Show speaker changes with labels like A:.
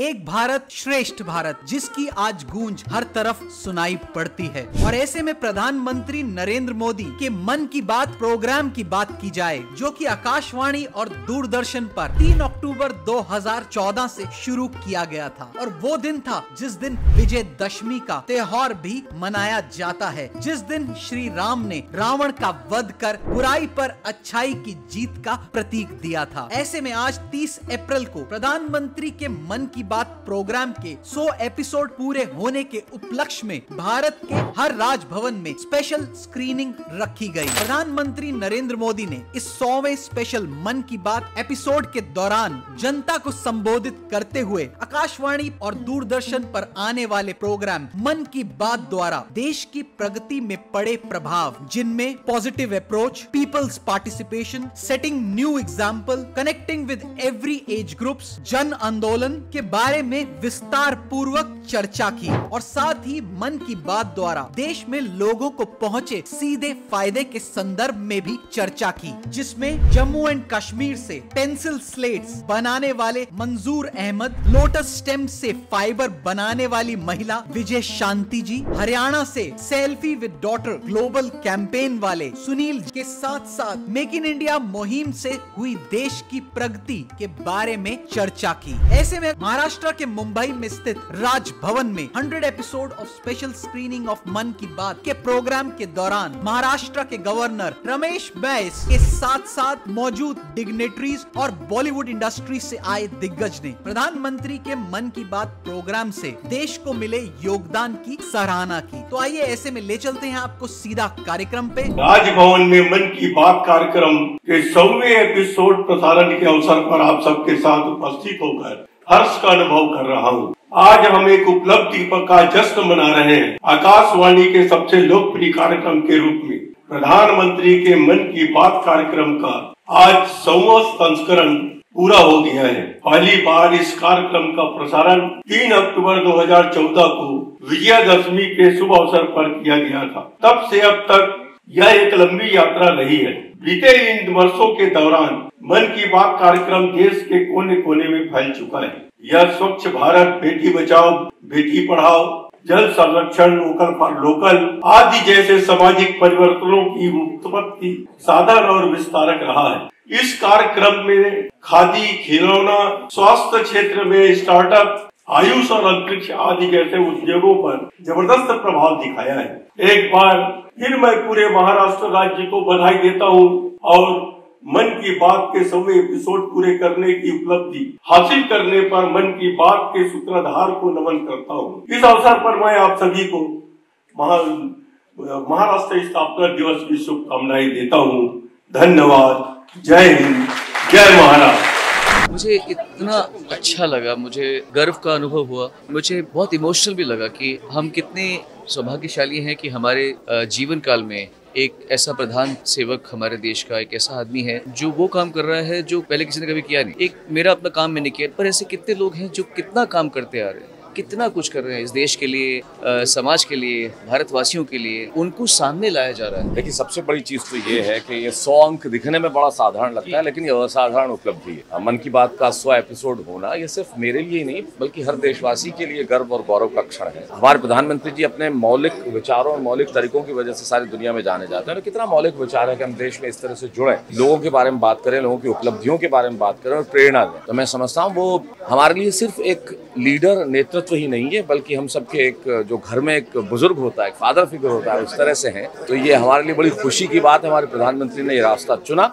A: एक भारत श्रेष्ठ भारत, जिसकी आज गूंज हर तरफ सुनाई पड़ती है। और ऐसे में प्रधानमंत्री नरेंद्र मोदी के मन की बात प्रोग्राम की बात की जाए, जो कि आकाशवाणी और दूरदर्शन पर 3 अक्टूबर 2014 से शुरू किया गया था। और वो दिन था जिस दिन विजयदशमी का त्योहार भी मनाया जाता है, जिस दिन श्री राम ने रावण का वध कर बुराई पर अच्छाई की जीत का प्रतीक दिया था। ऐसे में आज 30 अप्रैल को प्रधानमंत्री के मन की बात प्रोग्राम के 100 एपिसोड पूरे होने के उपलक्ष्य में भारत के हर राजभवन में स्पेशल स्क्रीनिंग रखी गई। प्रधानमंत्री नरेंद्र मोदी ने इस 100वें स्पेशल मन की बात एपिसोड के दौरान जनता को संबोधित करते हुए आकाशवाणी और दूरदर्शन पर आने वाले प्रोग्राम मन की बात द्वारा देश की प्रगति में पड़े प्रभाव, जिनमें positive approach, peoples participation, setting new example, connecting with every age groups, जन आंदोलन के बारे में विस्तार पूर्वक चर्चा की। और साथ ही मन की बात द्वारा देश में लोगों को पहुंचे सीधे फायदे के संदर्भ में भी चर्चा की, जिसमें जम्मू एंड कश्मीर से पेंसिल स्लेट्स बनाने वाले मंजूर अहमद, लोटस स्टेम से फाइबर बनाने वाली महिला विजय शांति जी, हरियाणा से selfie with daughter global campaign वाले सुनील के साथ साथ मेक इन इंडिया मुहिम से हुई देश की प्रगति के बारे में चर्चा की। ऐसे में महाराष्ट्र के मुंबई में स्थित राजभवन में 100 episode of special screening of मन की बात के प्रोग्राम के दौरान महाराष्ट्र के गवर्नर रमेश बैस के साथ साथ मौजूद डिग्नेटरीज और बॉलीवुड इंडस्ट्री से आए दिग्गज ने प्रधानमंत्री के मन की बात प्रोग्राम से देश को मिले योगदान की सराहना की। तो आइए ऐसे में ले चलते हैं आपको सीधा कार्यक्रम पे।
B: राजभवन में मन की बात कार्यक्रम के 100वें एपिसोड प्रसारण के अवसर पर आप सबके साथ उपस्थित होकर हर्ष का अनुभव कर रहा हूँ। आज हम एक उपलब्धि का जश्न मना रहे हैं। आकाशवाणी के सबसे लोकप्रिय कार्यक्रम के रूप में प्रधानमंत्री के मन की बात कार्यक्रम का आज 100वां संस्करण पूरा हो गया है। पहली बार इस कार्यक्रम का प्रसारण 3 अक्टूबर 2014 को विजयदशमी के शुभ अवसर पर किया गया था। तब से अब तक यह एक लंबी यात्रा रही है। बीते इन वर्षों के दौरान मन की बात कार्यक्रम देश के कोने कोने में फैल चुका है। यह स्वच्छ भारत, बेटी बचाओ बेटी पढ़ाओ, जल संरक्षण, लोकल फॉर लोकल आदि जैसे सामाजिक परिवर्तनों की उत्पत्ति, साधन और विस्तारक रहा है। इस कार्यक्रम में खादी, खिलौना, स्वास्थ्य क्षेत्र में स्टार्टअप, आयुष और अंतरिक्ष आदि जैसे उद्योगों पर जबरदस्त प्रभाव दिखाया है। एक बार फिर मैं पूरे महाराष्ट्र राज्य को बधाई देता हूँ और मन की बात के 100वें एपिसोड पूरे करने की उपलब्धि हासिल करने पर मन की बात के सूत्रधार को नमन करता हूँ। इस अवसर पर मैं आप सभी को महाराष्ट्र स्थापना दिवस की शुभकामनाएं देता हूँ। धन्यवाद। जय हिंद, जय महाराष्ट्र।
C: मुझे इतना अच्छा लगा, मुझे गर्व का अनुभव हुआ, मुझे बहुत इमोशनल भी लगा कि हम कितने सौभाग्यशाली हैं कि हमारे जीवन काल में एक ऐसा प्रधान सेवक हमारे देश का, एक ऐसा आदमी है जो वो काम कर रहा है जो पहले किसी ने कभी किया नहीं। एक मेरा अपना काम मैंने किया, पर ऐसे कितने लोग हैं जो कितना काम करते आ रहे हैं, कितना कुछ कर रहे हैं इस देश के लिए, समाज के लिए, भारतवासियों के लिए, उनको सामने लाया जा रहा है।
D: देखिए, सबसे बड़ी चीज तो ये है कि ये 100 अंक दिखने में बड़ा साधारण लगता है, लेकिन ये असाधारण उपलब्धि है। मन की बात का 100 एपिसोड होना ये सिर्फ मेरे लिए नहीं बल्कि हर देशवासी के लिए गर्व और गौरव का क्षण है। हमारे प्रधानमंत्री जी अपने मौलिक विचारों और मौलिक तरीकों की वजह से सारी दुनिया में जाने जाते हैं। कितना मौलिक विचार है कि हम देश में इस तरह से जुड़े, लोगों के बारे में बात करें, लोगों की उपलब्धियों के बारे में बात करें और प्रेरणा दें। तो मैं समझता हूँ वो हमारे लिए सिर्फ एक लीडर, नेतृत्व ही नहीं है, बल्कि हम सबके एक जो घर में एक बुजुर्ग होता है, एक फादर फिगर होता है, उस तरह से हैं। तो ये हमारे लिए बड़ी खुशी की बात है, हमारे प्रधानमंत्री ने ये रास्ता चुना।